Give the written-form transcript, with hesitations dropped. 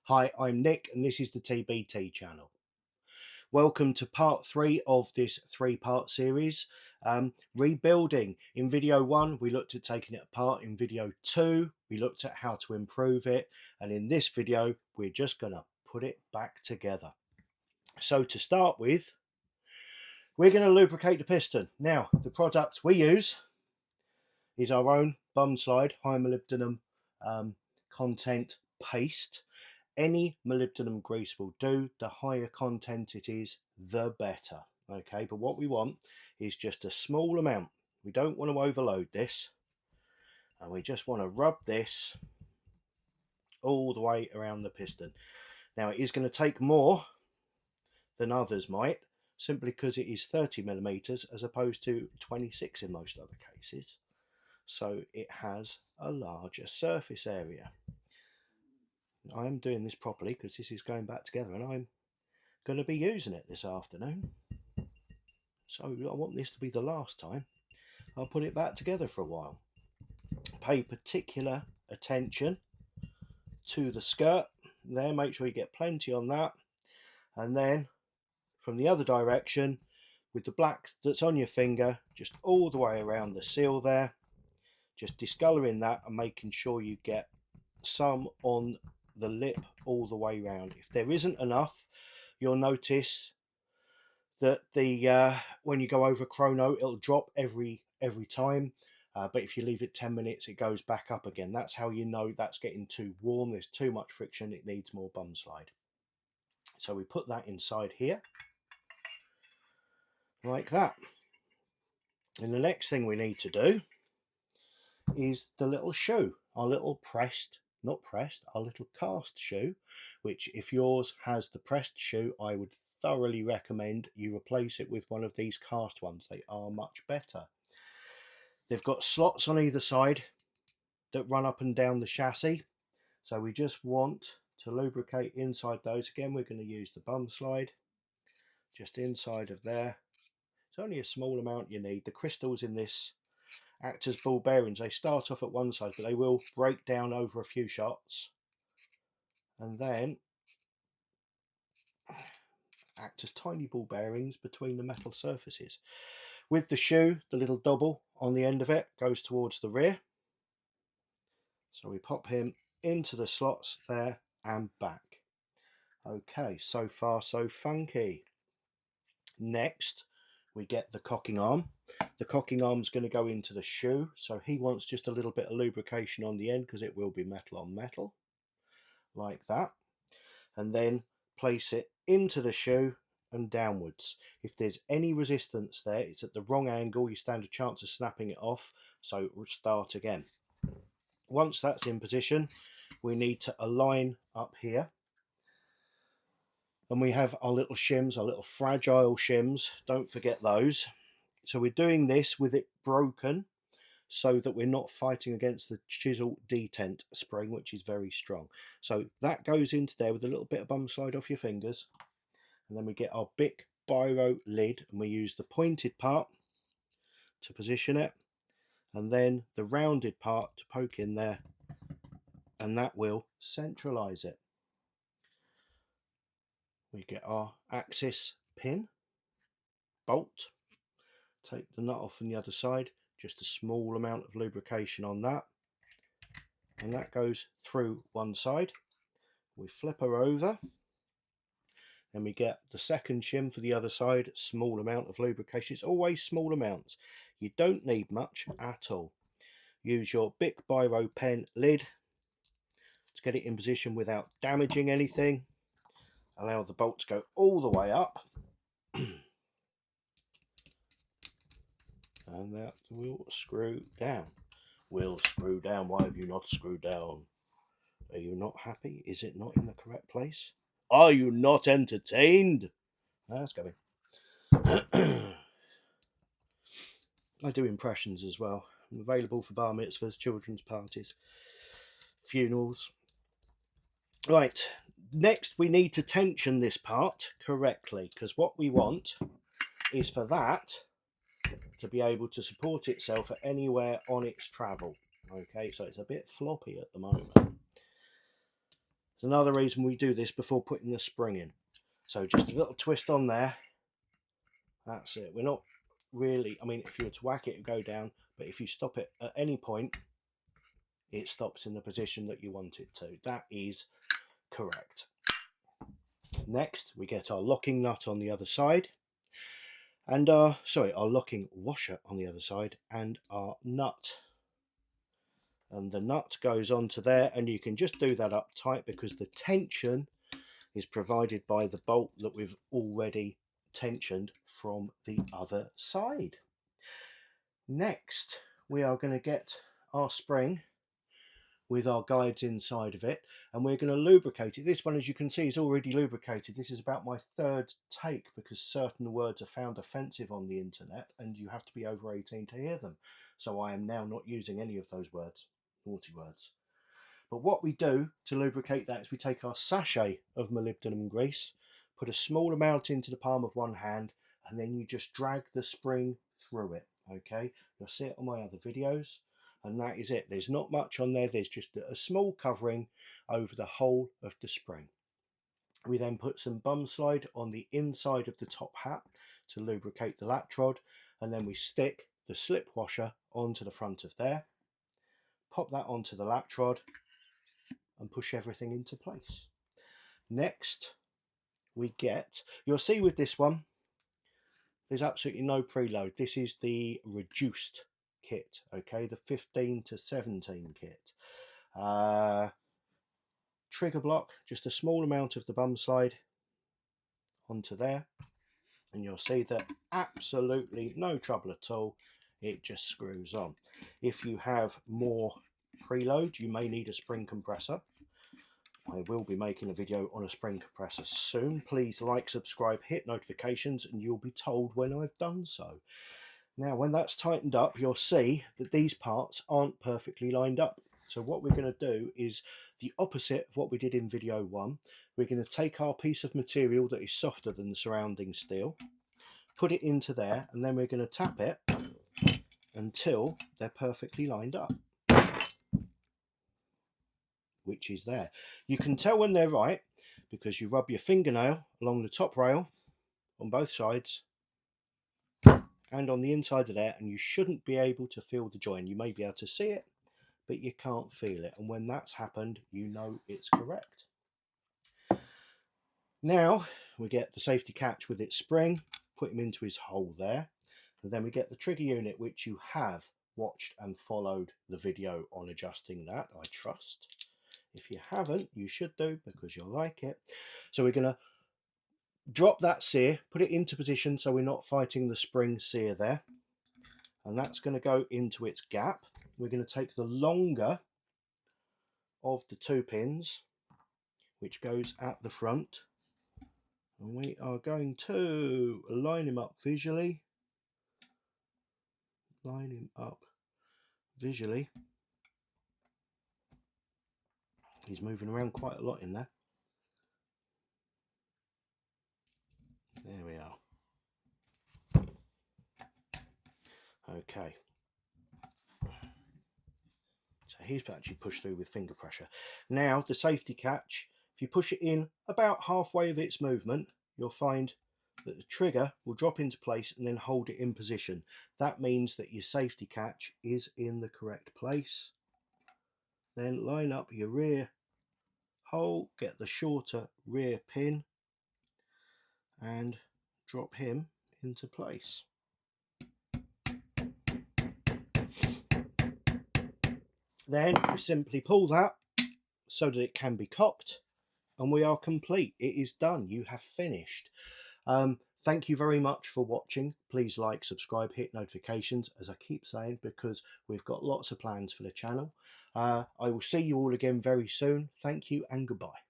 Hi, I'm Nick and this is the TbT channel. Welcome to part 3 of this 3-part series, rebuilding. In video 1 we looked at taking it apart, in video 2 we looked at how to improve it, and in this video we're just going to put it back together. So to start with, we're going to lubricate the piston. Now the product we use is our own bum slide high molybdenum content paste. Any molybdenum grease will do. The higher content it is, the better. Okay, but what we want is just a small amount. We don't want to overload this, and we just want to rub this all the way around the piston. Now it is going to take more than others might, simply because it is 30mm as opposed to 26 in most other cases, so it has a larger surface area. I am doing this properly because this is going back together and I'm going to be using it this afternoon, so I want this to be the last time I'll put it back together for a while. Pay particular attention to the skirt there, make sure you get plenty on that, and then from the other direction with the black that's on your finger just all the way around the seal there, just discolouring that and making sure you get some on the lip all the way round. If there isn't enough, you'll notice that the when you go over chrono it'll drop every time, but if you leave it 10 minutes it goes back up again. That's how you know that's getting too warm, there's too much friction, it needs more bum slide. So we put that inside here like that, and the next thing we need to do is the little shoe, our little our little cast shoe, which if yours has the pressed shoe, I would thoroughly recommend you replace it with one of these cast ones. They are much better. They've got slots on either side that run up and down the chassis, so we just want to lubricate inside those. Again, we're going to use the bum slide just inside of there. It's only a small amount you need. The crystals in this act as ball bearings. They start off at one side, but they will break down over a few shots and then act as tiny ball bearings between the metal surfaces. With the shoe, the little double on the end of it goes towards the rear, so we pop him into the slots there and back. Okay, so far so funky. Next we get the cocking arm. The cocking arm's going to go into the shoe, so he wants just a little bit of lubrication on the end because it will be metal on metal like that, and then place it into the shoe and downwards. If there's any resistance there, it's at the wrong angle, you stand a chance of snapping it off, so start again. Once that's in position, we need to align up here, and we have our little shims, our little fragile shims, don't forget those. So we're doing this with it broken so that we're not fighting against the chisel detent spring, which is very strong. So that goes into there with a little bit of bum slide off your fingers, and then we get our Bic biro lid and we use the pointed part to position it and then the rounded part to poke in there, and that will centralize it. We get our axis pin bolt, take the nut off on the other side, just a small amount of lubrication on that, and that goes through one side. We flip her over and we get the second shim for the other side, small amount of lubrication. It's always small amounts, you don't need much at all. Use your Bic biro pen lid to get it in position without damaging anything. Allow the bolt to go all the way up and that will screw down. Will screw down. Why have you not screwed down? Are you not happy? Is it not in the correct place? Are you not entertained? No, that's going. I do impressions as well. I'm available for bar mitzvahs, children's parties, funerals. Right, next we need to tension this part correctly, because what we want is for that to be able to support itself at anywhere on its travel. Okay, so it's a bit floppy at the moment. There's another reason we do this before putting the spring in. So just a little twist on there. That's it. We're not really, I mean, if you were to whack it, it'd go down, but if you stop it at any point, it stops in the position that you want it to. That is correct. Next, we get our locking nut on the other side, and our locking washer on the other side, and our nut. And the nut goes onto there, and you can just do that up tight because the tension is provided by the bolt that we've already tensioned from the other side. Next, we are going to get our spring with our guides inside of it, and we're going to lubricate it. This one, as you can see, is already lubricated. This is about my third take because certain words are found offensive on the internet and you have to be over 18 to hear them. So I am now not using any of those words, naughty words. But what we do to lubricate that is we take our sachet of molybdenum grease, put a small amount into the palm of one hand, and then you just drag the spring through it. Okay, you'll see it on my other videos. And that is it. There's not much on there. There's just a small covering over the whole of the spring. We then put some bum slide on the inside of the top hat to lubricate the latch rod, and then we stick the slip washer onto the front of there, pop that onto the latch rod and push everything into place. Next, we get, you'll see with this one, there's absolutely no preload. This is the reduced kit, okay, the 15 to 17 kit. Trigger block, just a small amount of the bum slide onto there, and you'll see that absolutely no trouble at all, it just screws on. If you have more preload, you may need a spring compressor. I will be making a video on a spring compressor soon. Please like, subscribe, hit notifications, and you'll be told when I've done so. Now, when that's tightened up, you'll see that these parts aren't perfectly lined up. So what we're going to do is the opposite of what we did in video 1. We're going to take our piece of material that is softer than the surrounding steel, put it into there, and then we're going to tap it until they're perfectly lined up, which is there. You can tell when they're right because you rub your fingernail along the top rail on both sides and on the inside of there, and you shouldn't be able to feel the join. You may be able to see it, but you can't feel it, and when that's happened, you know it's correct. Now we get the safety catch with its spring, put him into his hole there, and then we get the trigger unit, which you have watched and followed the video on adjusting that, I trust. If you haven't, you should do because you'll like it. So we're going to drop that sear, put it into position so we're not fighting the spring sear there, and that's going to go into its gap. We're going to take the longer of the 2 pins, which goes at the front, and we are going to line him up visually. Line him up visually. He's moving around quite a lot in there. There we are. Okay. So he's actually pushed through with finger pressure. Now the safety catch, if you push it in about halfway of its movement, you'll find that the trigger will drop into place and then hold it in position. That means that your safety catch is in the correct place. Then line up your rear hole, get the shorter rear pin and drop him into place. Then we simply pull that so that it can be cocked, and we are complete. It is done. You have finished. Thank you very much for watching. Please like, subscribe, hit notifications, as I keep saying, because we've got lots of plans for the channel. I will see you all again very soon. Thank you and goodbye.